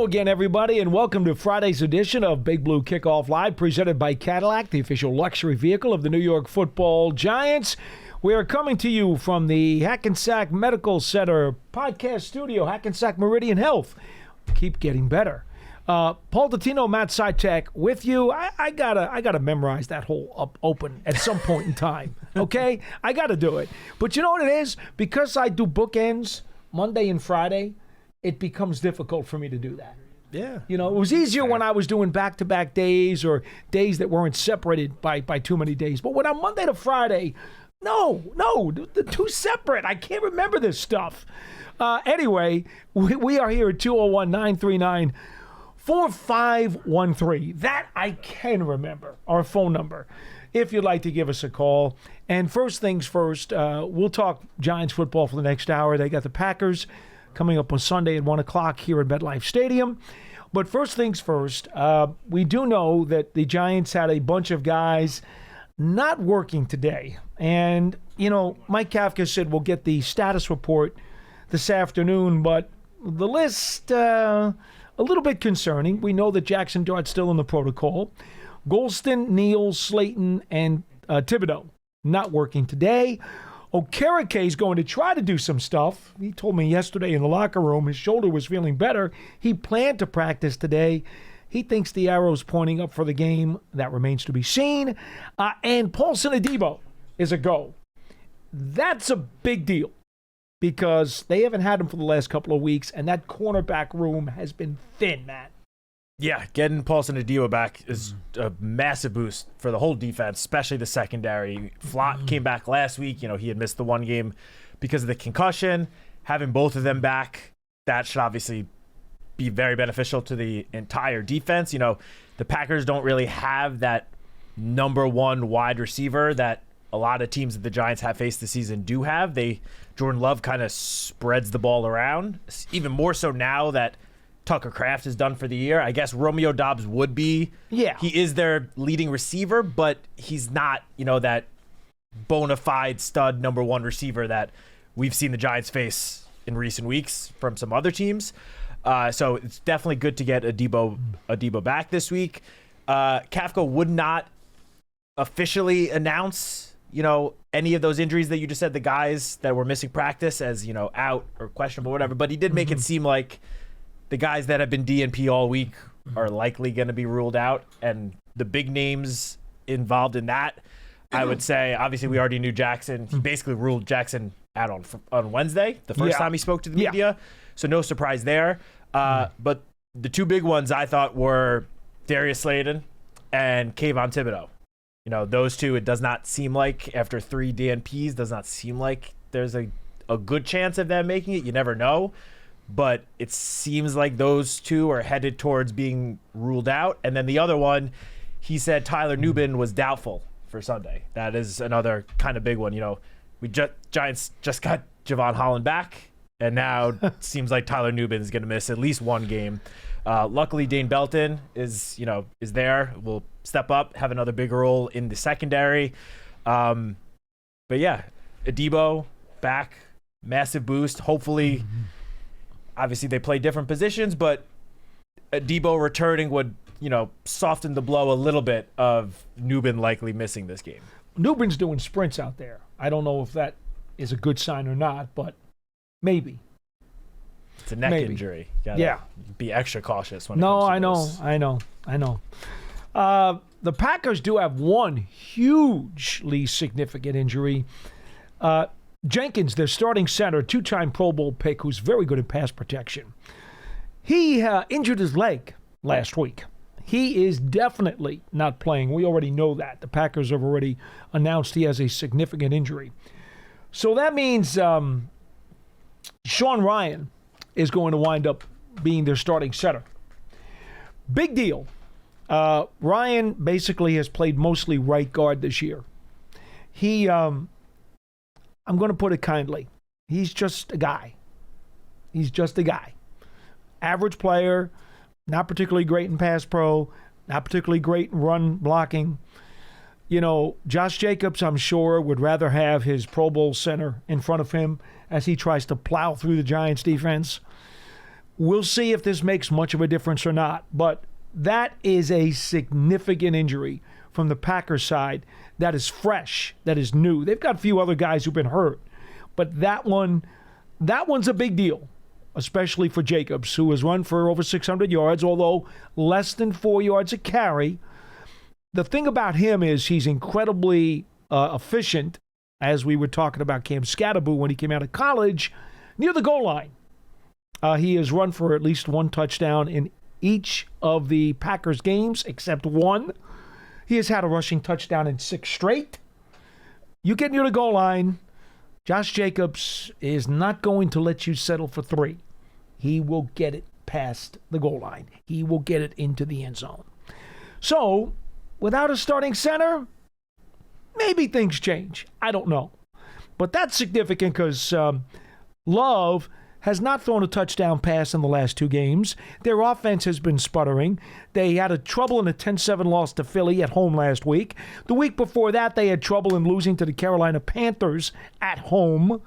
Hello again, everybody, and welcome to Friday's edition of Big Blue Kickoff Live, presented by Cadillac, the official luxury vehicle of the New York Football Giants. We are coming to you from the Hackensack Medical Center podcast studio, Hackensack Meridian Health. Keep getting better. Paul Dottino and Matt Citak with you. I gotta memorize that whole open at some point in time. Okay, I gotta do it. But you know what it is? Because I do bookends Monday and Friday, it becomes difficult for me to do that. Yeah. You know, it was easier when I was doing back-to-back days or days that weren't separated by too many days. But when I'm Monday to Friday, no, they're too separate. I can't remember this stuff. Anyway, we are here at 201-939-4513. That I can remember, our phone number, if you'd like to give us a call. And first things first, we'll talk Giants football for the next hour. They got the Packers coming up on Sunday at 1 o'clock here at MetLife Stadium. But first things first, we do know that the Giants had a bunch of guys not working today. And, you know, Mike Kafka said we'll get the status report this afternoon, but the list, a little bit concerning. We know that Jackson Dart's still in the protocol. Golston, Neal, Slayton, and Thibodeau not working today. Okereke is going to try to do some stuff. He told me yesterday in the locker room his shoulder was feeling better. He planned to practice today. He thinks the arrow's pointing up for the game. That remains to be seen. And Paulson Adebo is a go. That's a big deal because they haven't had him for the last couple of weeks, and that cornerback room has been thin, Matt. Yeah, getting Paulson Adebo back is a massive boost for the whole defense, especially the secondary. Flott came back last week. You know, he had missed the one game because of the concussion. Having both of them back, that should obviously be very beneficial to the entire defense. You know, the Packers don't really have that number one wide receiver that a lot of teams that the Giants have faced this season do have. Jordan Love kind of spreads the ball around, even more so now that Tucker Kraft is done for the year. I guess Romeo Doubs would be. Yeah. He is their leading receiver, but he's not, you know, that bona fide stud number one receiver that we've seen the Giants face in recent weeks from some other teams. So it's definitely good to get Adebo back this week. Kafka would not officially announce, you know, any of those injuries that you just said, the guys that were missing practice as, you know, out or questionable or whatever, but he did make it seem like the guys that have been DNP all week are likely going to be ruled out. And the big names involved in that, I would say, obviously we already knew Jackson. He basically ruled Jackson out on Wednesday, the first time he spoke to the media. So no surprise there. But the two big ones I thought were Darius Slayton and Kayvon Thibodeau. You know, those two, it does not seem like, after 3 DNPs, does not seem like there's a good chance of them making it. You never know. But it seems like those two are headed towards being ruled out. And then the other one, he said Tyler Nubin was doubtful for Sunday. That is another kind of big one. You know, Giants just got Javon Holland back, and now it seems like Tyler Nubin is going to miss at least one game. Luckily, Dane Belton is there. Will step up, have another big role in the secondary. But yeah, Adebo back, massive boost. Hopefully. Obviously, they play different positions, but Adebo returning would, you know, soften the blow a little bit of Nubin likely missing this game. Nubin's doing sprints out there. I don't know if that is a good sign or not, but maybe. It's a neck injury. You gotta be extra cautious when it comes to I know. The Packers do have one hugely significant injury. Jenkins, their starting center, 2-time Pro Bowl pick, who's very good at pass protection. He injured his leg last week. He is definitely not playing. We already know that. The Packers have already announced he has a significant injury. So that means Sean Ryan is going to wind up being their starting center. Big deal. Ryan basically has played mostly right guard this year. He... I'm going to put it kindly. He's just a guy. Average player, not particularly great in pass pro, not particularly great in run blocking. You know, Josh Jacobs, I'm sure, would rather have his Pro Bowl center in front of him as he tries to plow through the Giants defense. We'll see if this makes much of a difference or not. But that is a significant injury from the Packers side that is fresh, that is new. They've got a few other guys who've been hurt. But that one's a big deal, especially for Jacobs, who has run for over 600 yards, although less than 4 yards a carry. The thing about him is he's incredibly efficient, as we were talking about Cam Scatterboo when he came out of college, near the goal line. He has run for at least one touchdown in each of the Packers games, except one. He has had a rushing touchdown in 6 straight. You get near the goal line, Josh Jacobs is not going to let you settle for 3. He will get it past the goal line. He will get it into the end zone. So, without a starting center, maybe things change. I don't know. But that's significant because Love has not thrown a touchdown pass in the last 2 games. Their offense has been sputtering. They had a trouble in a 10-7 loss to Philly at home last week. The week before that, they had trouble in losing to the Carolina Panthers at home.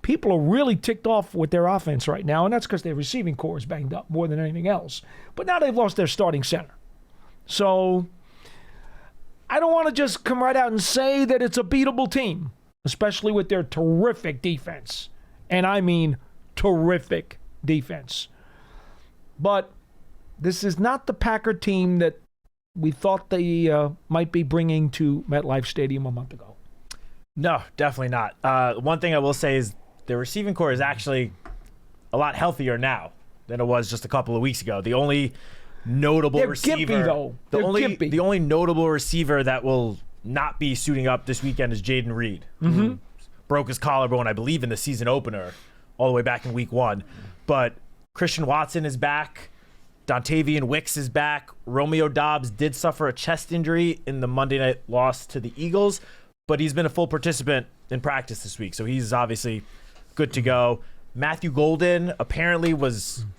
People are really ticked off with their offense right now, and that's because their receiving core is banged up more than anything else. But now they've lost their starting center. So I don't want to just come right out and say that it's a beatable team, especially with their terrific defense. And I mean terrific defense. But this is not the Packer team that we thought they might be bringing to MetLife Stadium a month ago. No, definitely not. One thing I will say is the receiving core is actually a lot healthier now than it was just a couple of weeks ago. The only notable receiver, gimpy, though. The only notable receiver that will not be suiting up this weekend is Jaden Reed, who broke his collarbone, I believe, in the season opener, all the way back in week 1. But Christian Watson is back. Dontavian Wicks is back. Romeo Doubs did suffer a chest injury in the Monday night loss to the Eagles, but he's been a full participant in practice this week, so he's obviously good to go. Matthew Golden apparently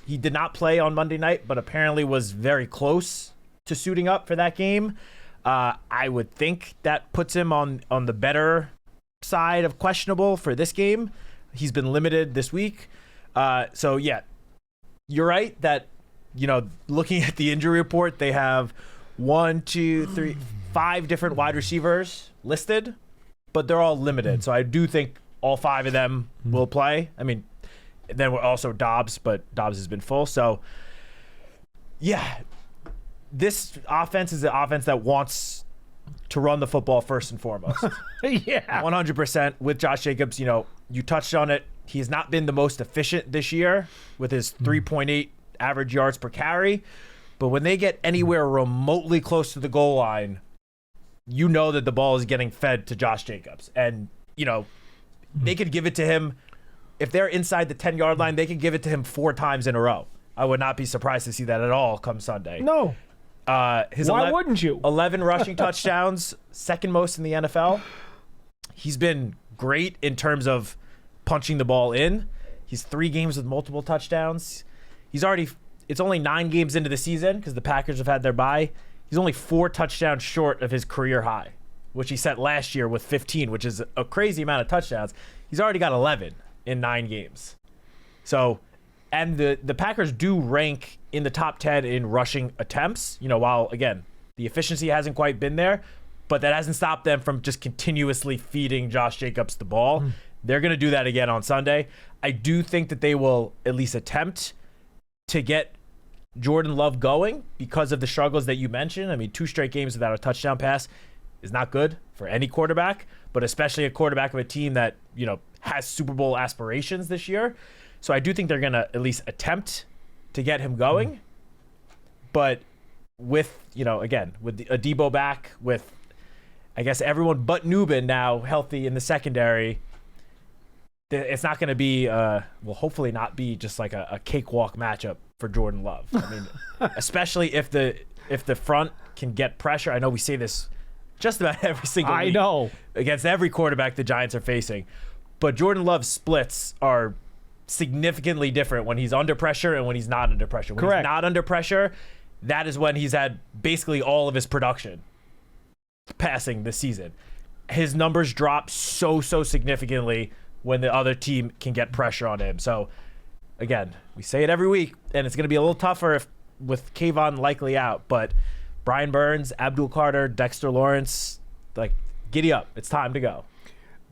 he did not play on Monday night, but apparently was very close to suiting up for that game. I would think that puts him on the better side of questionable for this game. He's been limited this week. So, yeah, you're right that, looking at the injury report, they have 5 different wide receivers listed, but they're all limited. So I do think all 5 of them will play. I mean, then we're also Dobbs, but Dobbs has been full. So, yeah, this offense is an offense that wants to run the football first and foremost. Yeah. 100% with Josh Jacobs. You touched on it. He has not been the most efficient this year with his 3.8 average yards per carry. But when they get anywhere remotely close to the goal line, you know that the ball is getting fed to Josh Jacobs. And, they could give it to him. If they're inside the 10-yard line, they could give it to him 4 times in a row. I would not be surprised to see that at all come Sunday. No. Why wouldn't you? 11 rushing touchdowns, second most in the NFL. He's been great in terms of punching the ball in. He's 3 games with multiple touchdowns. It's only 9 games into the season because the Packers have had their bye. He's only 4 touchdowns short of his career high, which he set last year with 15, which is a crazy amount of touchdowns. He's already got 11 in 9 games. So, and the Packers do rank in the top 10 in rushing attempts, while, again, the efficiency hasn't quite been there, but that hasn't stopped them from just continuously feeding Josh Jacobs the ball. They're going to do that again on Sunday. I do think that they will at least attempt to get Jordan Love going because of the struggles that you mentioned. I mean, 2 straight games without a touchdown pass is not good for any quarterback, but especially a quarterback of a team that, has Super Bowl aspirations this year. So I do think they're going to at least attempt to get him going. But with, again, with Adebo back, with, I guess, everyone but Nubin now healthy in the secondary, it's not going to be, hopefully not be just like a cakewalk matchup for Jordan Love. I mean, especially if the front can get pressure. I know we say this just about every single week. I know. Against every quarterback the Giants are facing. But Jordan Love's splits are significantly different when he's under pressure and when he's not under pressure. When Correct. he's not under pressure, that is when he's had basically all of his production passing this season. His numbers drop so significantly when the other team can get pressure on him. So again, we say it every week, and it's going to be a little tougher with Kayvon likely out. But Brian Burns, Abdul Carter, Dexter Lawrence, like, giddy up. It's time to go.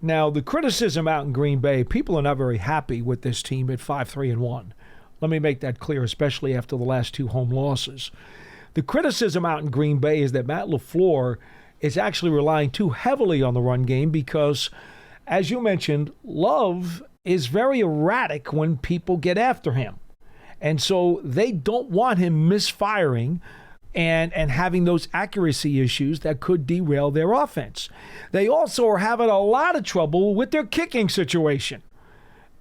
Now, the criticism out in Green Bay, people are not very happy with this team at 5-3-1. Let me make that clear, especially after the last 2 home losses. The criticism out in Green Bay is that Matt LaFleur is actually relying too heavily on the run game because, as you mentioned, Love is very erratic when people get after him. And so they don't want him misfiring and having those accuracy issues that could derail their offense. They also are having a lot of trouble with their kicking situation.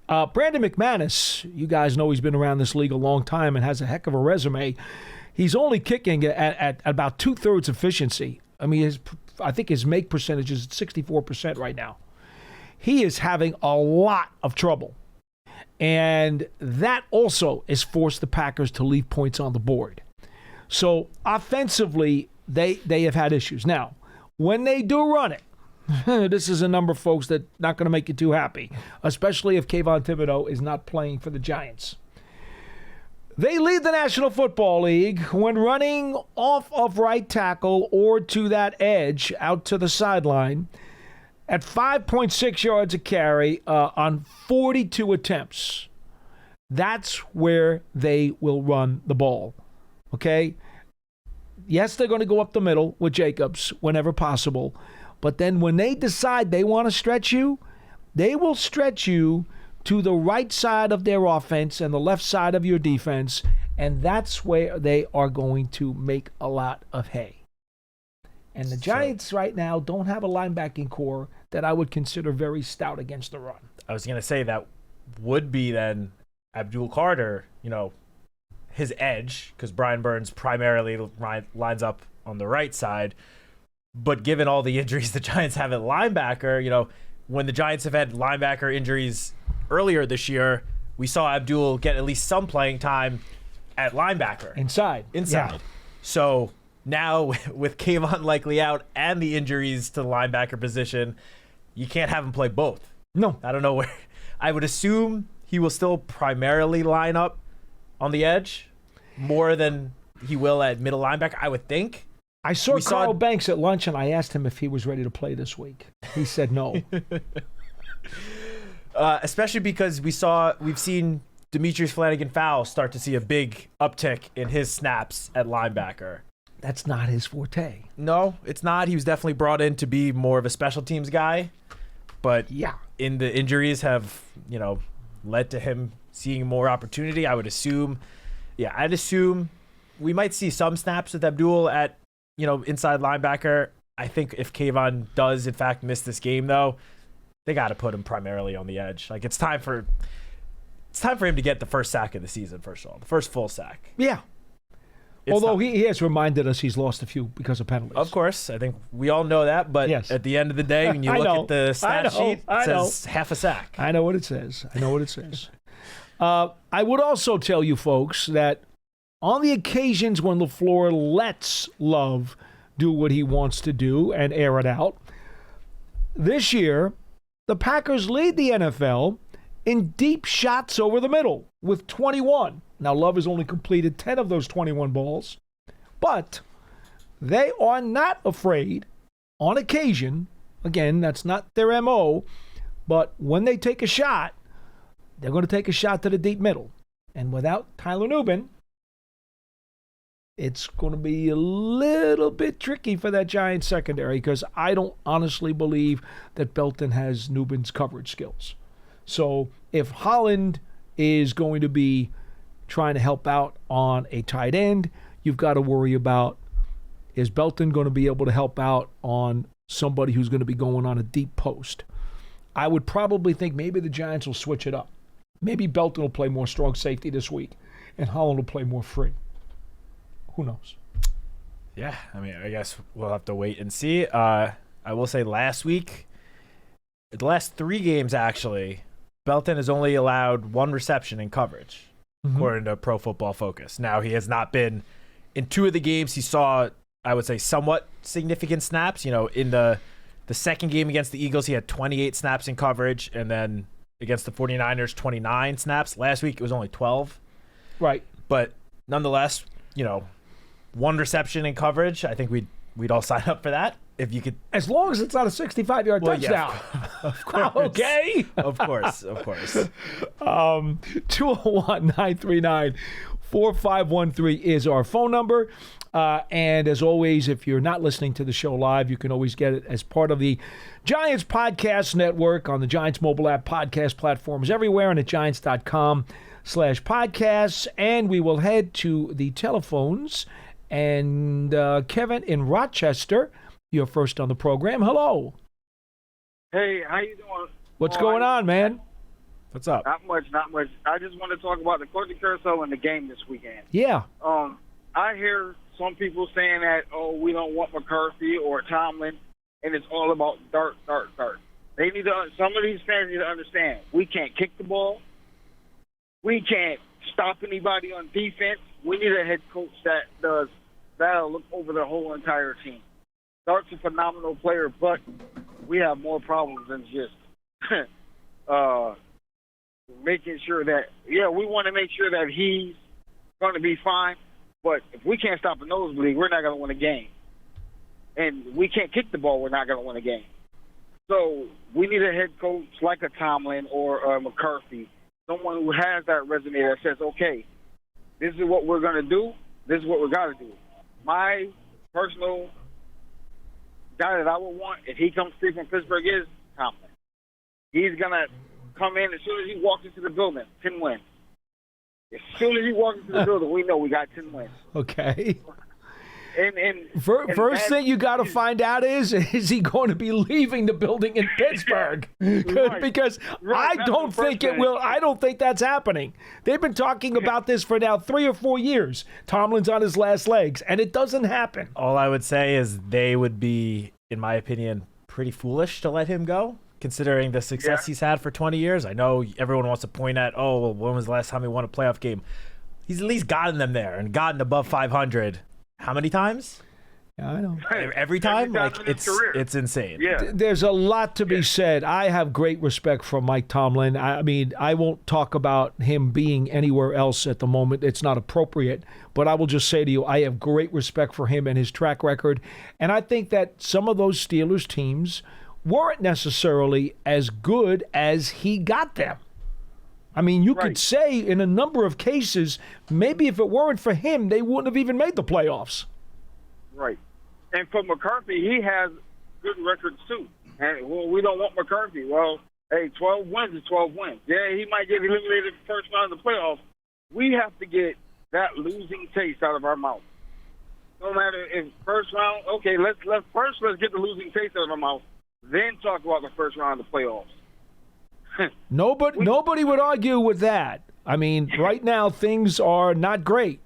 Brandon McManus, you guys know he's been around this league a long time and has a heck of a resume. He's only kicking at about 2/3 efficiency. I mean, I think his make percentage is 64% right now. He is having a lot of trouble. And that also has forced the Packers to leave points on the board. So offensively, they have had issues. Now, when they do run it, this is a number of folks that not going to make you too happy, especially if Kayvon Thibodeau is not playing for the Giants. They lead the National Football League when running off of right tackle or to that edge out to the sideline at 5.6 yards a carry on 42 attempts. That's where they will run the ball. Okay? Yes, they're going to go up the middle with Jacobs whenever possible. But then when they decide they want to stretch you, they will stretch you to the right side of their offense and the left side of your defense, and that's where they are going to make a lot of hay. And the Giants right now don't have a linebacking core that I would consider very stout against the run. I was going to say that would be then Abdul Carter, his edge, because Brian Burns primarily lines up on the right side. But given all the injuries the Giants have at linebacker, when the Giants have had linebacker injuries earlier this year, we saw Abdul get at least some playing time at linebacker. Inside. Yeah. So now with Kayvon likely out and the injuries to the linebacker position, you can't have him play both. No. I don't know where. I would assume he will still primarily line up on the edge more than he will at middle linebacker, I would think. I saw Carl Banks at lunch, and I asked him if he was ready to play this week. He said no. Especially because we've seen Demetrius Flanagan-Fowle start to see a big uptick in his snaps at linebacker. That's not his forte. No, it's not. He was definitely brought in to be more of a special teams guy. But yeah, in the injuries have, led to him seeing more opportunity. I'd assume we might see some snaps with Abdul at, inside linebacker. I think if Kayvon does, in fact, miss this game, though, they got to put him primarily on the edge. Like, it's time for him to get the first sack of the season, first of all. The first full sack. Yeah. Although he has reminded us he's lost a few because of penalties. Of course. I think we all know that. But at the end of the day, when you look at the stat sheet, it says half a sack. I know what it says. I would also tell you folks that on the occasions when LaFleur lets Love do what he wants to do and air it out, this year, the Packers lead the NFL in deep shots over the middle with 21. Now, Love has only completed 10 of those 21 balls, but they are not afraid, on occasion, again, that's not their MO, but when they take a shot, they're going to take a shot to the deep middle. And without Tyler Nubin, it's going to be a little bit tricky for that Giants secondary because I don't honestly believe that Belton has Nubin's coverage skills. So if Holland is going to be trying to help out on a tight end, you've got to worry about, is Belton going to be able to help out on somebody who's going to be going on a deep post? I would probably think maybe the Giants will switch it up. Maybe Belton will play more strong safety this week and Holland will play more free. Who knows? Yeah, I mean, I guess we'll have to wait and see. I will say last week, the last 3 games actually, Belton has only allowed 1 reception in coverage, according to Pro Football Focus. Now, he has not been in 2 of the games. He saw, I would say, somewhat significant snaps. In the second game against the Eagles, he had 28 snaps in coverage, and then against the 49ers, 29 snaps. Last week, it was only 12. Right. But nonetheless, 1 reception in coverage. I think we'd all sign up for that. If you could, as long as it's not a 65-yard touchdown. Yeah, of course. Okay. Of course. 201-939-4513 is our phone number. And as always, if you're not listening to the show live, you can always get it as part of the Giants Podcast Network on the Giants mobile app, podcast platforms everywhere, and at giants.com/podcasts. And we will head to the telephones. And Kevin in Rochester, you're first on the program. Hello. Hey, how you doing? What's going on, man? What's up? Not much. I just want to talk about the coaching carousel and the game this weekend. Yeah. I hear some people saying that, we don't want McCarthy or Tomlin, and it's all about dart. They need to. Some of these fans need to understand. We can't kick the ball. We can't stop anybody on defense. We need a head coach that'll look over the whole entire team. Dart's a phenomenal player, but we have more problems than just making sure that, we want to make sure that he's going to be fine, but if we can't stop a nosebleed, we're not going to win a game. And we can't kick the ball, we're not going to win a game. So we need a head coach like a Tomlin or a McCarthy, someone who has that resume that says, okay, this is what we're going to do, this is what we got to do. My personal guy that I would want, if he comes free from Pittsburgh, is Tomlin. He's going to come in as soon as he walks into the building, 10 wins. As soon as he walks into the building, we know we got 10 wins. Okay. First thing you got to find out is he going to be leaving the building in Pittsburgh? Right. Because Right. I don't think it will. I don't think that's happening. They've been talking about this for now 3 or 4 years. Tomlin's on his last legs, and it doesn't happen. All I would say is they would be, in my opinion, pretty foolish to let him go, considering the success he's had for 20 years. I know everyone wants to point at, when was the last time he won a playoff game? He's at least gotten them there and gotten above 500. How many times? Yeah, I know. Every time? It's insane. Yeah. There's a lot to be said. I have great respect for Mike Tomlin. I mean, I won't talk about him being anywhere else at the moment. It's not appropriate. But I will just say to you, I have great respect for him and his track record. And I think that some of those Steelers teams weren't necessarily as good as he got them. I mean, you could say in a number of cases, maybe if it weren't for him, they wouldn't have even made the playoffs. Right. And for McCarthy, he has good records too. And we don't want McCarthy. Well, hey, 12 wins is 12 wins. Yeah, he might get eliminated the first round of the playoffs. We have to get that losing taste out of our mouth. No matter if first round, okay, let's get the losing taste out of our mouth, then talk about the first round of the playoffs. Nobody would argue with that. I mean, right now things are not great.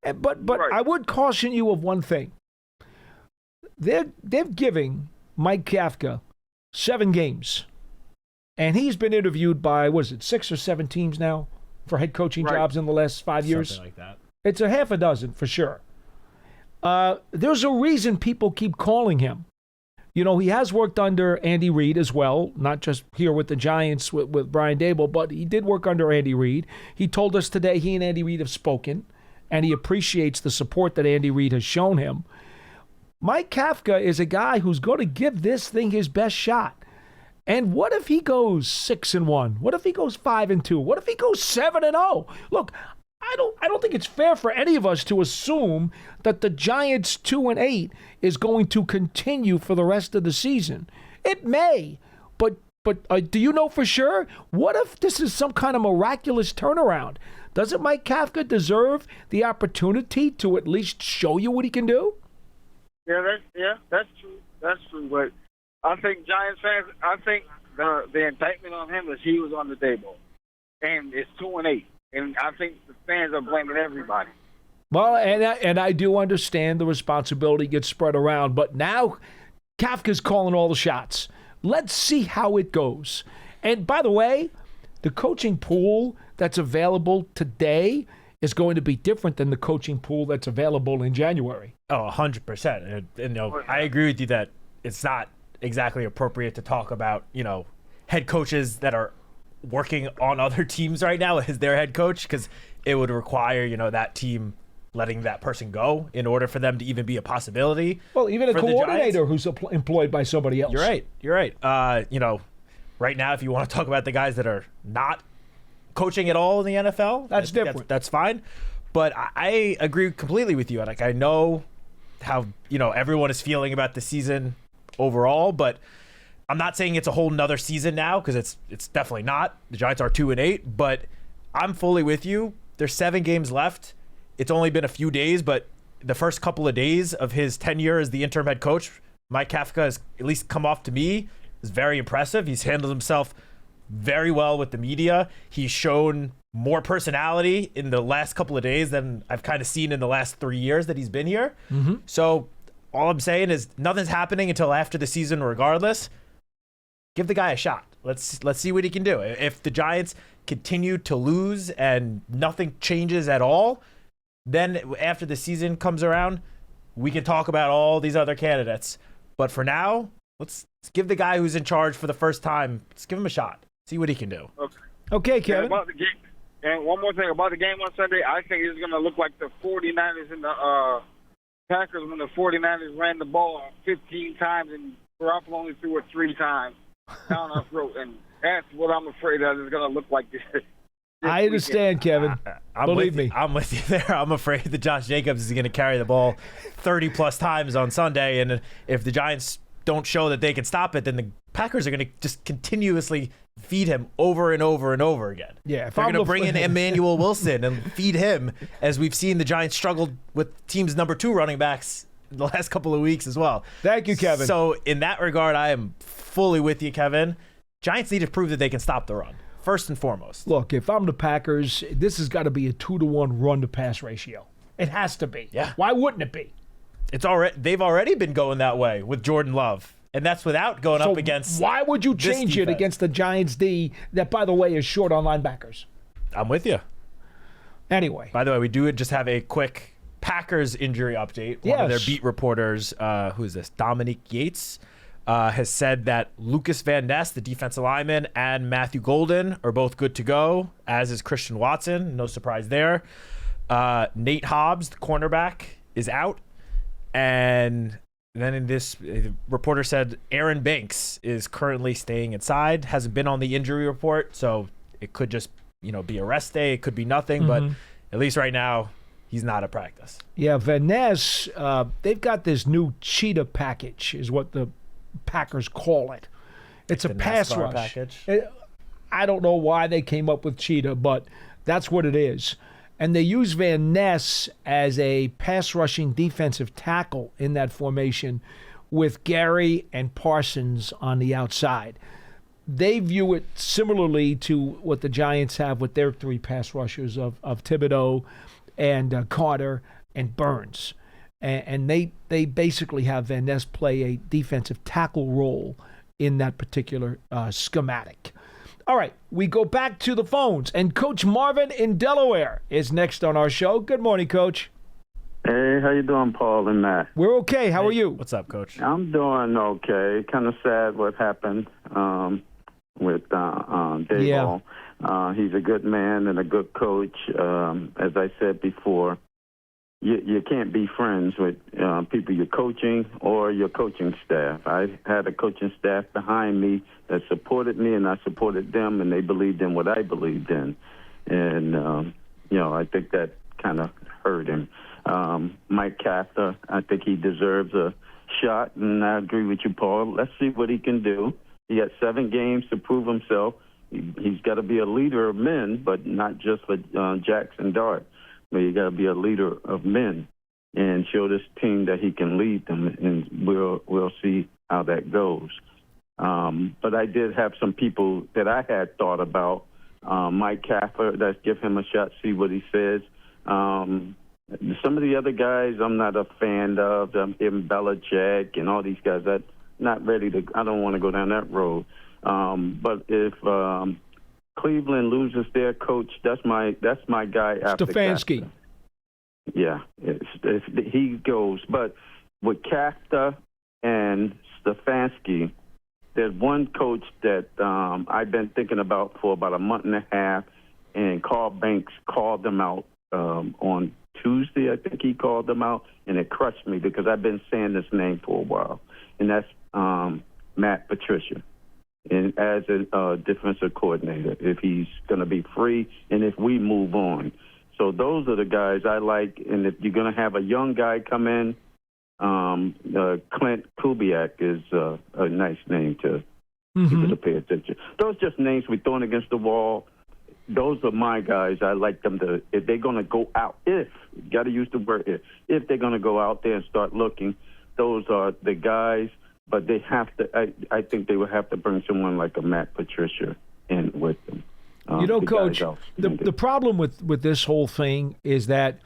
But I would caution you of one thing. They're giving Mike Kafka 7 games. And he's been interviewed by, 6 or 7 teams now for head coaching jobs in the last 5 years? Something like that. It's a half a dozen for sure. There's a reason people keep calling him. You know, he has worked under Andy Reid as well, not just here with the Giants with Brian Daboll, but he did work under Andy Reid. He told us today he and Andy Reid have spoken, and he appreciates the support that Andy Reid has shown him. Mike Kafka is a guy who's going to give this thing his best shot. And what if he goes 6-1? What if he goes 5-2? What if he goes 7-0? Look, I don't think it's fair for any of us to assume that the Giants 2-8 is going to continue for the rest of the season. It may, but do you know for sure? What if this is some kind of miraculous turnaround? Doesn't Mike Kafka deserve the opportunity to at least show you what he can do? That's true. That's true. But I think Giants fans, the indictment on him is he was on the table, and it's 2-8. And I think the fans are blaming everybody. Well, and I do understand the responsibility gets spread around, but now Kafka's calling all the shots. Let's see how it goes. And by the way, the coaching pool that's available today is going to be different than the coaching pool that's available in January. Oh, 100%. And I agree with you that it's not exactly appropriate to talk about, head coaches that are working on other teams right now as their head coach, because it would require, that team letting that person go in order for them to even be a possibility. Well, even a coordinator who's employed by somebody else. You're right. Right now, if you want to talk about the guys that are not coaching at all in the NFL, that's different. That's fine. But I agree completely with you. Like, I know how, everyone is feeling about the season overall, but I'm not saying it's a whole nother season now, because it's definitely not. The Giants are 2-8, but I'm fully with you. There's 7 games left. It's only been a few days, but the first couple of days of his tenure as the interim head coach, Mike Kafka has at least come off to me is very impressive. He's handled himself very well with the media. He's shown more personality in the last couple of days than I've kind of seen in the last 3 years that he's been here. Mm-hmm. So all I'm saying is nothing's happening until after the season regardless. Give the guy a shot. Let's see what he can do. If the Giants continue to lose and nothing changes at all, then after the season comes around, we can talk about all these other candidates. But for now, let's give the guy who's in charge for the first time, let's give him a shot. See what he can do. Okay, Kevin. And about the game, and one more thing about the game on Sunday, I think it's going to look like the 49ers and the Packers when the 49ers ran the ball 15 times and Garoppolo only threw it 3 times down our throat. And that's what I'm afraid that it's going to look like this I understand, Kevin. Believe me. I'm with you there. I'm afraid that Josh Jacobs is going to carry the ball 30-plus times on Sunday, and if the Giants don't show that they can stop it, then the Packers are going to just continuously feed him over and over and over again. Yeah, they're going to bring in Emmanuel Wilson and feed him, as we've seen the Giants struggled with teams' number 2 running backs the last couple of weeks as well. Thank you, Kevin. So in that regard, I am fully with you, Kevin. Giants need to prove that they can stop the run, first and foremost. Look, if I'm the Packers, this has got to be a 2-to-1 run-to-pass ratio. It has to be. Yeah. Why wouldn't it be? They've already been going that way with Jordan Love. And that's without going up against. Why would you change it against the Giants D that, by the way, is short on linebackers? I'm with you. Anyway. By the way, we do just have a quick Packers injury update. One of their beat reporters, who is this? Dominique Yates, has said that Lucas Van Ness, the defensive lineman, and Matthew Golden are both good to go, as is Christian Watson. No surprise there. Nate Hobbs, the cornerback, is out. And then in this, the reporter said Aaron Banks is currently staying inside, hasn't been on the injury report, so it could just be a rest day. It could be nothing, but at least right now, he's not at practice. Yeah, Van Ness, they've got this new cheetah package, is what the Packers call it. It's a pass rush package. I don't know why they came up with cheetah, but that's what it is. And they use Van Ness as a pass-rushing defensive tackle in that formation with Gary and Parsons on the outside. They view it similarly to what the Giants have with their 3 pass rushers of Thibodeau and Carter and Burns. And they basically have Van Ness play a defensive tackle role in that particular schematic. All right, we go back to the phones, and Coach Marvin in Delaware is next on our show. Good morning, Coach. Hey, how you doing, Paul and Matt? We're okay. How are you? What's up, Coach? I'm doing okay. Kind of sad what happened with Dayball. He's a good man and a good coach. As I said before, you can't be friends with people you're coaching or your coaching staff. I had a coaching staff behind me that supported me, and I supported them, and they believed in what I believed in. And, I think that kind of hurt him. Mike Kafka, I think he deserves a shot, and I agree with you, Paul. Let's see what he can do. He got 7 games to prove himself. He's got to be a leader of men, but not just for Jackson Dart. But you got to be a leader of men and show this team that he can lead them, and we'll see how that goes. But I did have some people that I had thought about. Mike Kafka, let's give him a shot, see what he says. Some of the other guys I'm not a fan of, even Belichick and all these guys. I'm not ready to. I don't want to go down that road. But if Cleveland loses their coach, that's my guy after Stefanski. Kafka. Yeah, if he goes. But with Kafka and Stefanski, there's one coach that I've been thinking about for about a month and a half, and Carl Banks called them out on Tuesday. I think he called them out, and it crushed me because I've been saying this name for a while, and that's Matt Patricia, and as a defensive coordinator, if he's going to be free and if we move on. So those are the guys I like, and if you're going to have a young guy come in, Clint Kubiak is a nice name to people to pay attention. Those just names we're throwing against the wall. Those are my guys. I like them to, if they're going to go out, got to use the word if they're going to go out there and start looking, those are the guys. But they have to, I think they would have to bring someone like a Matt Patricia in with them. Coach, the problem with this whole thing is that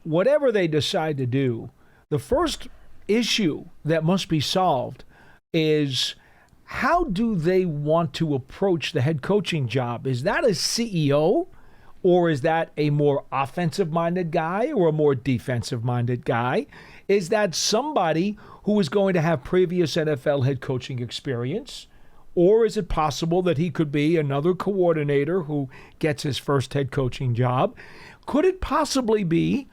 whatever they decide to do, the first issue that must be solved is how do they want to approach the head coaching job? Is that a CEO, or is that a more offensive-minded guy or a more defensive-minded guy? Is that somebody who is going to have previous NFL head coaching experience? Or is it possible that he could be another coordinator who gets his first head coaching job? Could it possibly be,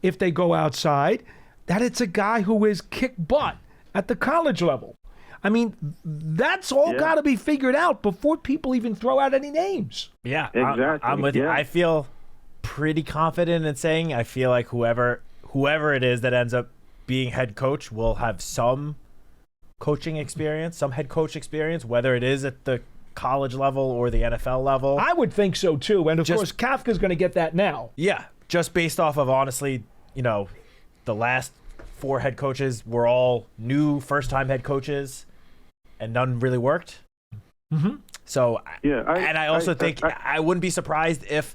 if they go outside, that it's a guy who has kicked butt at the college level? I mean, that's all got to be figured out before people even throw out any names. Yeah, exactly. I'm with you. I feel pretty confident in saying I feel like whoever it is that ends up being head coach will have some coaching experience, some head coach experience, whether it is at the college level or the NFL level. I would think so too, and of course Kafka's going to get that now. Yeah, just based off of honestly, the last 4 head coaches were all new first-time head coaches, and none really worked. So, I also think I wouldn't be surprised if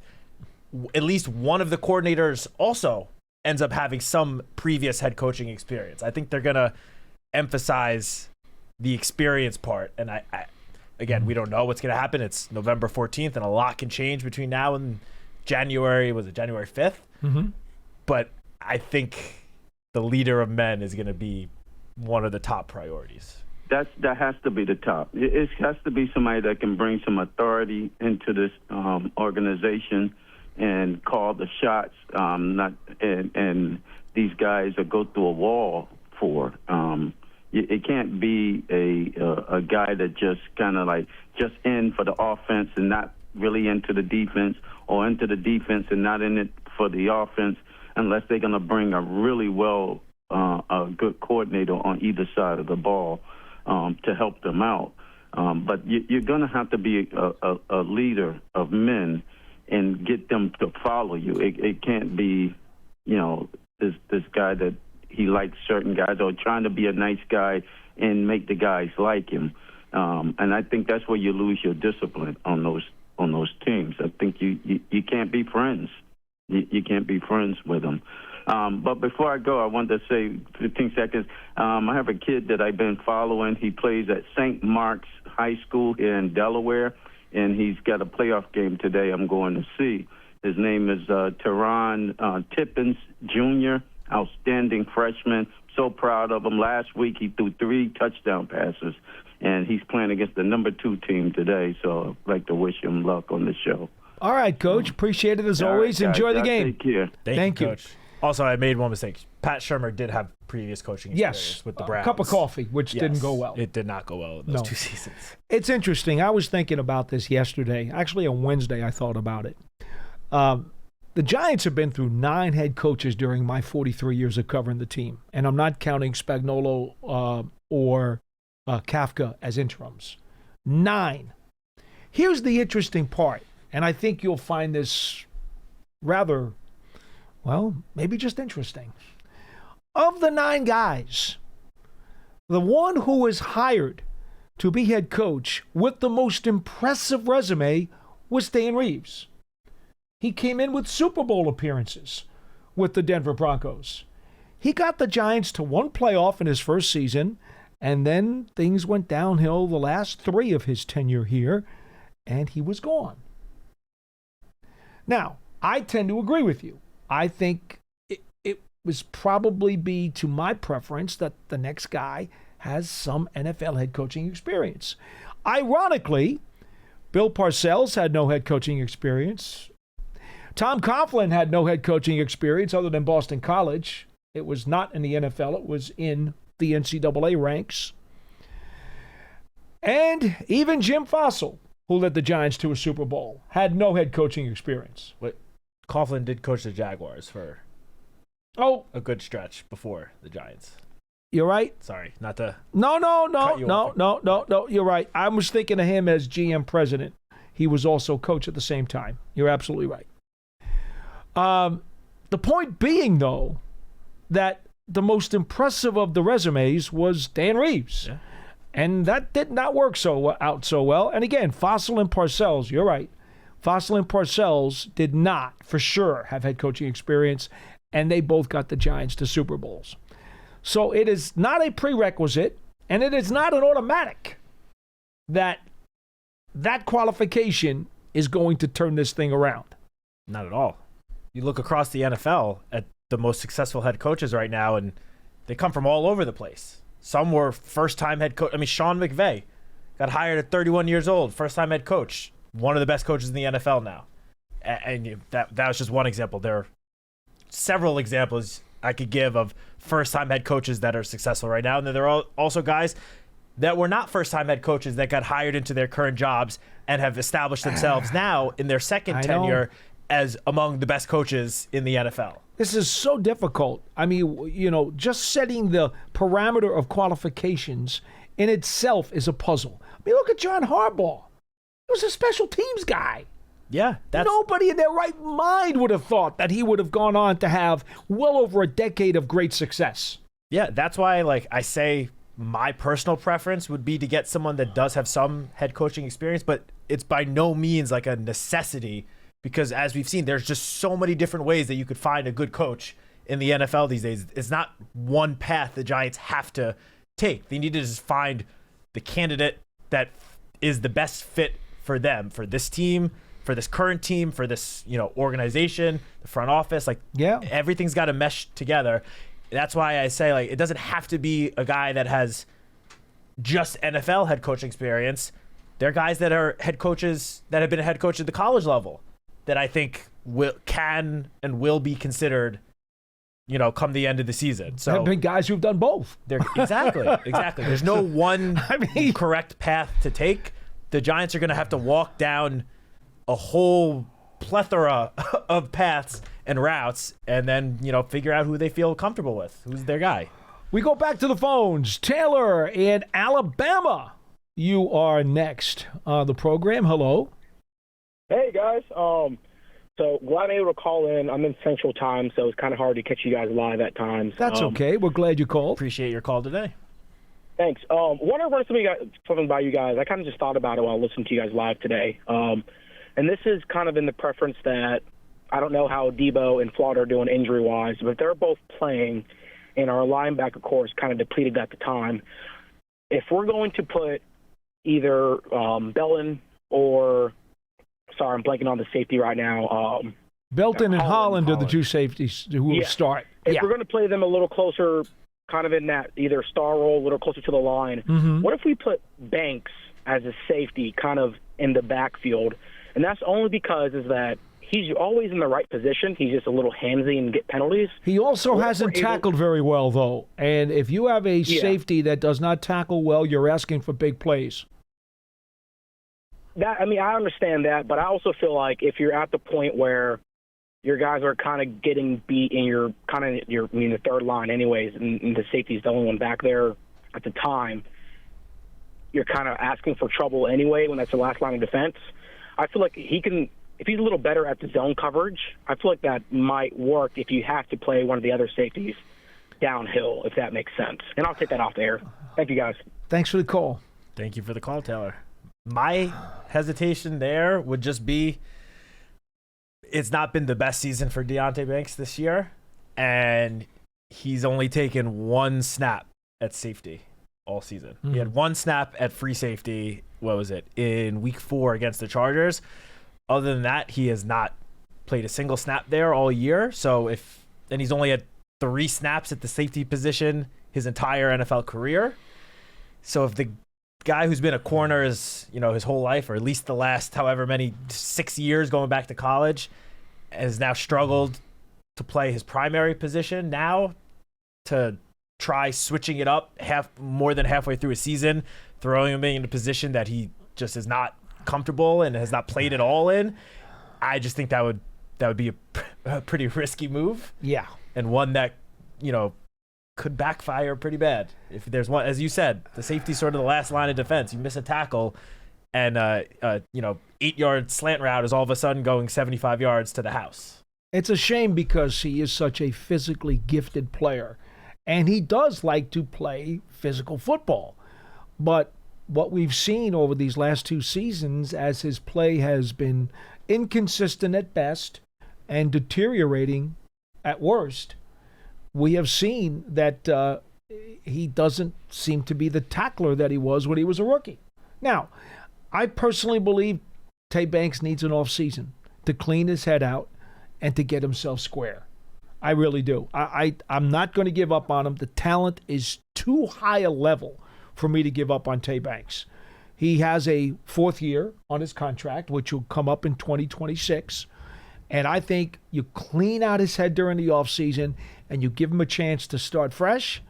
at least one of the coordinators also ends up having some previous head coaching experience. I think they're going to emphasize the experience part. And again, we don't know what's going to happen. It's November 14th, and a lot can change between now and January 5th? But I think the leader of men is going to be one of the top priorities. That has to be the top. It has to be somebody that can bring some authority into this organization and call the shots. And these guys that go through a wall for. It can't be a guy that just kind of like just in for the offense and not really into the defense, or into the defense and not in it for the offense, unless they're going to bring a really a good coordinator on either side of the ball to help them out. But you're going to have to be a leader of men and get them to follow you. It can't be, this guy that he likes certain guys, or trying to be a nice guy and make the guys like him. And I think that's where you lose your discipline on those teams. I think you can't be friends. You can't be friends with them. But before I go, I wanted to say 15 seconds. I have a kid that I've been following. He plays at St. Mark's High School here in Delaware, and he's got a playoff game today I'm going to see. His name is Teron Tippins Jr., outstanding freshman. So proud of him. Last week he threw 3 touchdown passes, and he's playing against the number 2 team today. So I'd like to wish him luck on the show. All right, Coach. Appreciate it as always. Right, enjoy the game. Take care. Thank you, Coach. Also, I made one mistake. Pat Shurmur did have previous coaching experience with the Browns. A cup of coffee, which didn't go well. It did not go well in those 2 seasons. It's interesting. I was thinking about this yesterday. Actually, on Wednesday, I thought about it. The Giants have been through 9 head coaches during my 43 years of covering the team, and I'm not counting Spagnuolo or Kafka as interims. 9. Here's the interesting part, and I think you'll find this rather, maybe just interesting. Of the 9 guys, the one who was hired to be head coach with the most impressive resume was Dan Reeves. He came in with Super Bowl appearances with the Denver Broncos. He got the Giants to 1 playoff in his first season, and then things went downhill the last 3 of his tenure here, and he was gone. Now, I tend to agree with you. I think it was probably be to my preference that the next guy has some NFL head coaching experience. Ironically, Bill Parcells had no head coaching experience. Tom Coughlin had no head coaching experience other than Boston College. It was not in the NFL. It was in the NCAA ranks. And even Jim Fossil, who led the Giants to a Super Bowl, had no head coaching experience. But Coughlin did coach the Jaguars for a good stretch before the Giants. You're right. Sorry, not to. No. You're right. I was thinking of him as GM president. He was also coach at the same time. You're absolutely right. The point being, though, that the most impressive of the resumes was Dan Reeves. Yeah. And that did not work out so well. And again, Fossil and Parcells, you're right. Fossil and Parcells did not, for sure, have head coaching experience, and they both got the Giants to Super Bowls. So it is not a prerequisite, and it is not an automatic that qualification is going to turn this thing around. Not at all. You look across the NFL at the most successful head coaches right now, and they come from all over the place. Some were first-time head coach. I mean, Sean McVay got hired at 31 years old, first-time head coach, one of the best coaches in the NFL now. And that was just one example. There are several examples I could give of first-time head coaches that are successful right now. And then there are also guys that were not first-time head coaches that got hired into their current jobs and have established themselves now in their second tenure as among the best coaches in the NFL. This is so difficult. I mean, just setting the parameter of qualifications in itself is a puzzle. I mean, look at John Harbaugh. He was a special teams guy. Yeah. Nobody in their right mind would have thought that he would have gone on to have well over a decade of great success. Yeah, that's why, I say my personal preference would be to get someone that does have some head coaching experience, but it's by no means like a necessity. Because as we've seen, there's just so many different ways that you could find a good coach in the NFL these days. It's not one path the Giants have to take. They need to just find the candidate that is the best fit for them, for this team, for this current team, for this organization, the front office. Everything's got to mesh together. That's why I say it doesn't have to be a guy that has just NFL head coaching experience. There are guys that are head coaches that have been a head coach at the college level that I think can and will be considered, come the end of the season. So there have been guys who've done both. Exactly. There's no one correct path to take. The Giants are going to have to walk down a whole plethora of paths and routes, and then figure out who they feel comfortable with, who's their guy. We go back to the phones. Taylor in Alabama, you are next on the program. Hello. Hey, guys. So glad I'm able to call in. I'm in Central Time, so it's kind of hard to catch you guys live at times. That's okay. We're glad you called. Appreciate your call today. Thanks. Want to run something by you guys. I kind of just thought about it while listening to you guys live today. And this is kind of in the preference that I don't know how Debo and Flauta are doing injury-wise, but they're both playing, and our linebacker core is kind of depleted at the time. If we're going to put either Bellin or – sorry, I'm blanking on the safety right now. Belton and Holland are the two safeties who will start. If we're going to play them a little closer, kind of in that either star role, a little closer to the line, what if we put Banks as a safety kind of in the backfield? And that's only because is that he's always in the right position. He's just a little handsy and get penalties. He also hasn't tackled very well, though. And if you have a safety that does not tackle well, you're asking for big plays. I understand that, but I also feel like if you're at the point where your guys are kind of getting beat in the third line anyways, and the safety's the only one back there at the time, you're kind of asking for trouble anyway when that's the last line of defense. I feel like if he's a little better at the zone coverage, I feel like that might work if you have to play one of the other safeties downhill, if that makes sense. And I'll take that off the air. Thank you, guys. Thanks for the call. Thank you for the call, Taylor. My hesitation there would just be it's not been the best season for Deonte Banks this year, and he's only taken one snap at safety all season. He had one snap at free safety, in week 4 against the Chargers. Other than that, he has not played a single snap there all year. And he's only had 3 snaps at the safety position his entire NFL career. So if the guy who's been a corner is, his whole life, or at least the last however many 6 years going back to college, has now struggled to play his primary position, now to try switching it up more than halfway through a season, throwing him in a position that he just is not comfortable and has not played at all in, I just think that would be a pretty risky move. Yeah. And one that, could backfire pretty bad. If there's one, as you said, the safety's sort of the last line of defense. You miss a tackle and 8-yard slant route is all of a sudden going 75 yards to the house. It's a shame because he is such a physically gifted player, and he does like to play physical football. But what we've seen over these last 2 seasons, as his play has been inconsistent at best and deteriorating at worst, we have seen that he doesn't seem to be the tackler that he was when he was a rookie. Now, I personally believe Tay Banks needs an offseason to clean his head out and to get himself square. I really do. I'm not going to give up on him. The talent is too high a level for me to give up on Tay Banks. He has a 4th year on his contract, which will come up in 2026. And I think you clean out his head during the offseason and you give him a chance to start fresh.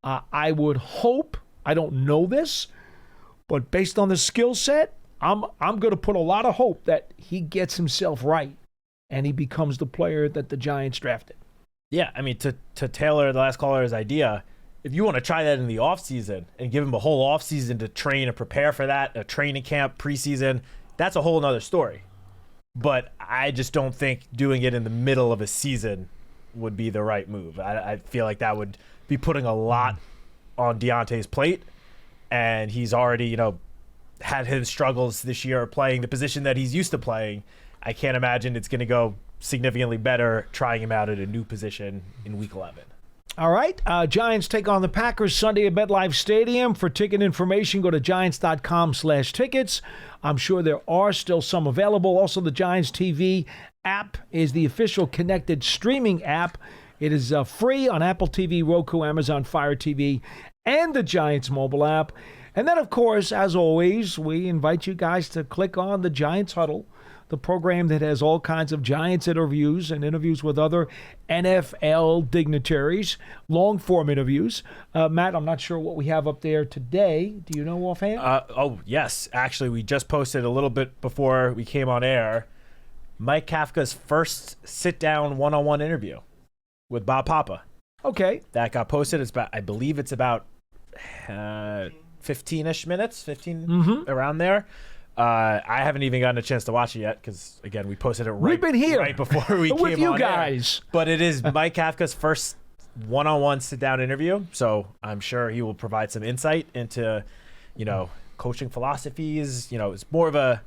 I would hope, I don't know this, but based on the skill set, I'm going to put a lot of hope that he gets himself right and he becomes the player that the Giants drafted. Yeah, I mean, to tailor the last caller's idea, if you want to try that in the offseason and give him a whole offseason to train and prepare for that, a training camp, preseason, that's a whole other story. But I just don't think doing it in the middle of a season would be the right move. I feel like that would be putting a lot on Deontay's plate, and he's already, had his struggles this year playing the position that he's used to playing. I can't imagine it's going to go significantly better trying him out at a new position in Week 11. All right. Giants take on the Packers Sunday at MetLife Stadium. For ticket information, go to giants.com/tickets. I'm sure there are still some available. Also, the Giants TV app is the official connected streaming app. It is free on Apple TV, Roku, Amazon Fire TV, and the Giants mobile app. And then, of course, as always, we invite you guys to click on the Giants Huddle, the program that has all kinds of Giants interviews and interviews with other NFL dignitaries, long-form interviews. Matt, I'm not sure what we have up there today. Do you know offhand? Yes. Actually, we just posted a little bit before we came on air Mike Kafka's first sit-down one-on-one interview with Bob Papa. Okay. That got posted. I believe it's about 15-ish minutes, around there. I haven't even gotten a chance to watch it yet because, again, we posted it We've been here right before we with came you on guys. Air. But it is Mike Kafka's first one-on-one sit-down interview, so I'm sure he will provide some insight into, coaching philosophies. It's more of at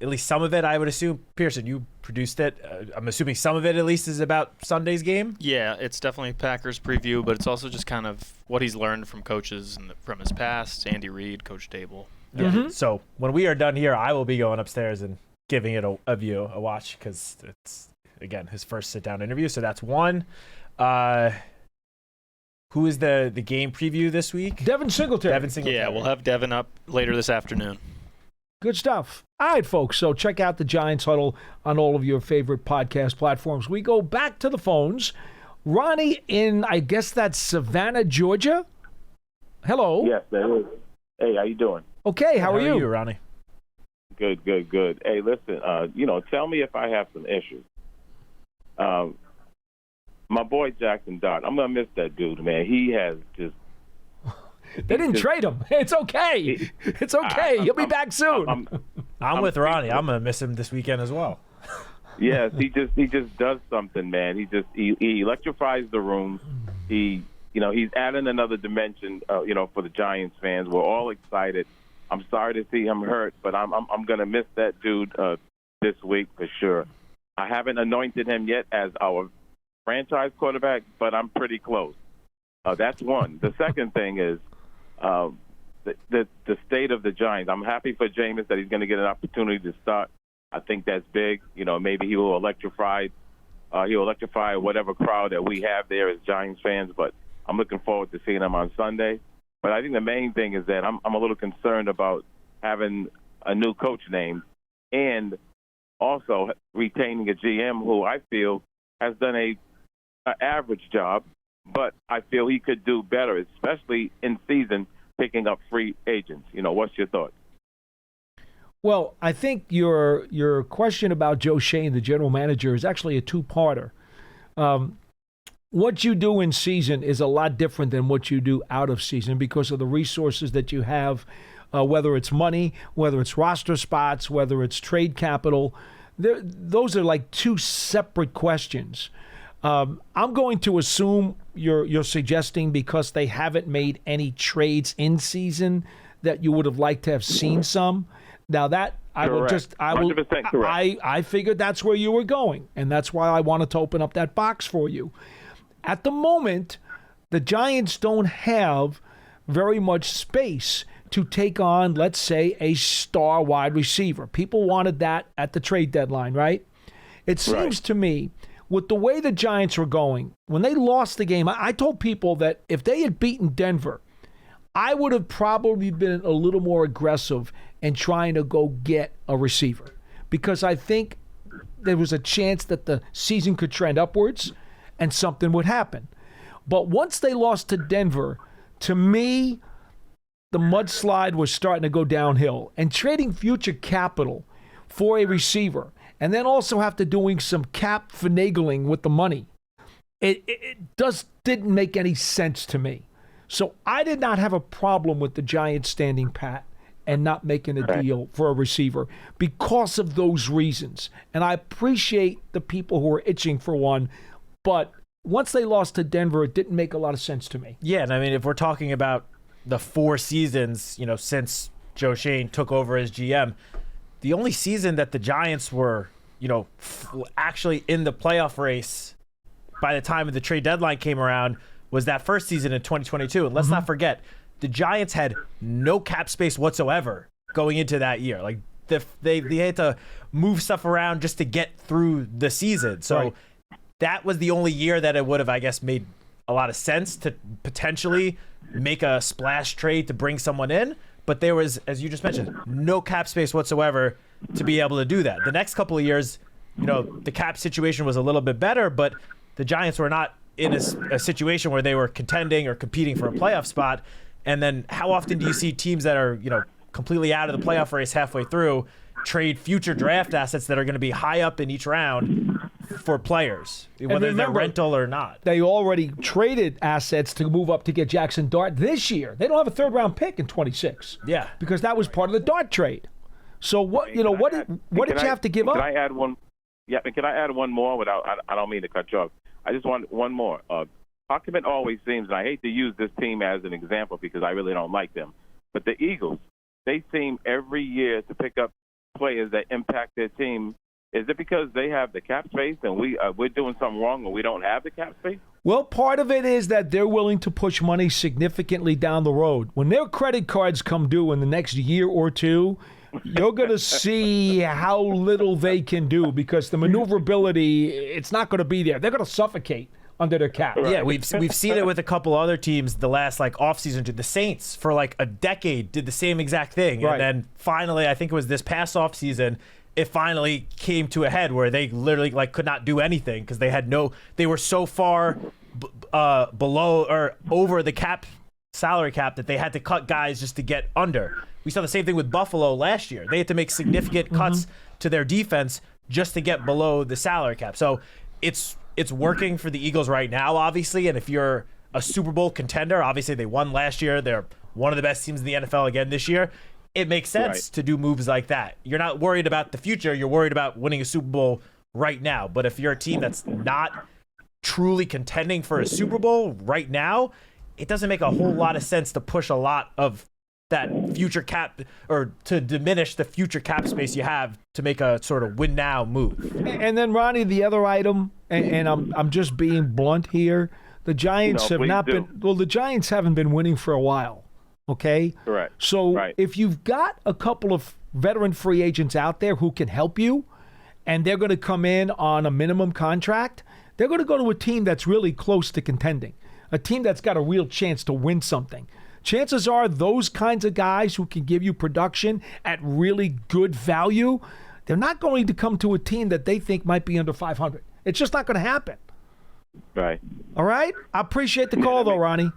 least some of it, I would assume. Pearson, you produced it. I'm assuming some of it, at least, is about Sunday's game. Yeah, it's definitely Packers preview, but it's also just kind of what he's learned from coaches from his past, Andy Reid, Coach Dable. Yeah. Mm-hmm. So when we are done here, I will be going upstairs and giving it a watch because it's, again, his first sit-down interview. So that's one. Who is the game preview this week? Devin Singletary. Yeah, we'll have Devin up later this afternoon. Good stuff. All right, folks. So check out the Giants Huddle on all of your favorite podcast platforms. We go back to the phones. Ronnie in, I guess that's Savannah, Georgia. Hello. Yes, that is. Hey, how you doing? Okay, how are you? Ronnie? Good. Hey, listen, tell me if I have some issues. My boy Jackson Dart, I'm going to miss that dude, man. He has just... They didn't trade him. It's okay. It's okay. He'll be back soon. I'm with Ronnie. I'm going to miss him this weekend as well. Yes, he just does something, man. He electrifies the room. He's adding another dimension, for the Giants fans. We're all excited. I'm sorry to see him hurt, but I'm going to miss that dude this week for sure. I haven't anointed him yet as our franchise quarterback, but I'm pretty close. That's one. The second thing is the state of the Giants. I'm happy for Jameis that he's going to get an opportunity to start. I think that's big. Maybe he will electrify whatever crowd that we have there as Giants fans, but I'm looking forward to seeing him on Sunday. But I think the main thing is that I'm a little concerned about having a new coach named and also retaining a GM who I feel has done a average job, but I feel he could do better, especially in season picking up free agents. What's your thoughts? Well, I think your question about Joe Shane, the general manager, is actually a two-parter. What you do in season is a lot different than what you do out of season because of the resources that you have, whether it's money, whether it's roster spots, whether it's trade capital. Those are like two separate questions. I'm going to assume you're suggesting because they haven't made any trades in season that you would have liked to have seen some. Now that I will correct. just I will 100% correct. I figured that's where you were going, and that's why I wanted to open up that box for you. At the moment, the Giants don't have very much space to take on, let's say, a star wide receiver. People wanted that at the trade deadline, right? It seems to me, with the way the Giants were going, when they lost the game, I told people that if they had beaten Denver, I would have probably been a little more aggressive in trying to go get a receiver because I think there was a chance that the season could trend upwards and something would happen. But once they lost to Denver, to me, the mudslide was starting to go downhill. And trading future capital for a receiver and then also after doing some cap finagling with the money, it didn't make any sense to me. So I did not have a problem with the Giants standing pat and not making a deal for a receiver because of those reasons. And I appreciate the people who are itching for one, but once they lost to Denver, it didn't make a lot of sense to me. Yeah, and I mean, if we're talking about the 4 seasons, since Joe Shane took over as GM, the only season that the Giants were, actually in the playoff race by the time of the trade deadline came around was that first season in 2022. And let's not forget, the Giants had no cap space whatsoever going into that year. Like they had to move stuff around just to get through the season. So that was the only year that it would have, I guess, made a lot of sense to potentially make a splash trade to bring someone in. But there was, as you just mentioned, no cap space whatsoever to be able to do that. The next couple of years, the cap situation was a little bit better, but the Giants were not in a situation where they were contending or competing for a playoff spot. And then how often do you see teams that are, completely out of the playoff race halfway through trade future draft assets that are going to be high up in each round for players, whether they're rental or not? They already traded assets to move up to get Jackson Dart this year. They don't have a third-round pick in 26. Yeah. Because that was part of the Dart trade. So what did you have to give up? Can I add one? Yeah, can I add one more without? I don't mean to cut you off. I just want one more. How come it always seems, and I hate to use this team as an example because I really don't like them, but the Eagles, they seem every year to pick up players that impact their team. Is it because they have the cap space and we're doing something wrong and we don't have the cap space? Well, part of it is that they're willing to push money significantly down the road. When their credit cards come due in the next year or two, you're going to see how little they can do because the maneuverability, it's not going to be there. They're going to suffocate under their cap. Right. Yeah, we've seen it with a couple other teams the last offseason. The Saints for a decade did the same exact thing. Right. And then finally, I think it was this past offseason, it finally came to a head where they literally could not do anything because they were so far below or over the salary cap that they had to cut guys just to get under. We saw the same thing with Buffalo last year. They had to make significant cuts to their defense just to get below the salary cap. So it's working for the Eagles right now, obviously. And if you're a Super Bowl contender, obviously they won last year. They're one of the best teams in the NFL again this year. It makes sense to do moves like that. You're not worried about the future. You're worried about winning a Super Bowl right now. But if you're a team that's not truly contending for a Super Bowl right now, it doesn't make a whole lot of sense to push a lot of that future cap or to diminish the future cap space you have to make a sort of win now move. And then, Ronnie, the other item, and I'm just being blunt here, the Giants the Giants haven't been winning for a while. Okay? Correct. So if you've got a couple of veteran free agents out there who can help you and they're going to come in on a minimum contract, they're going to go to a team that's really close to contending, a team that's got a real chance to win something. chances are those kinds of guys who can give you production at really good value, they're not going to come to a team that they think might be under 500. It's just not going to happen. Right. All right? I appreciate the call, though, Ronnie.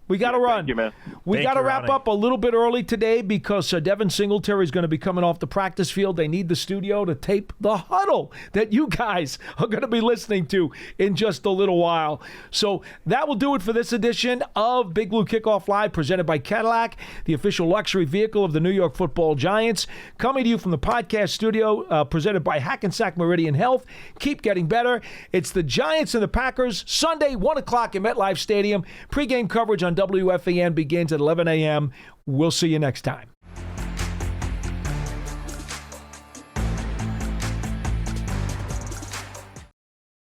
We got to run. Thank you, man. We got to wrap Ronnie. up a little bit early today because Devin Singletary is going to be coming off the practice field. They need the studio to tape the huddle that you guys are going to be listening to in just a little while. So that will do it for this edition of Big Blue Kickoff Live, presented by Cadillac, the official luxury vehicle of the New York Football Giants. Coming to you from the podcast studio, presented by Hackensack Meridian Health. Keep getting better. It's the Giants and the Packers, Sunday, 1 o'clock at MetLife Stadium. Pre-game coverage on WFAN begins at 11 a.m. We'll see you next time.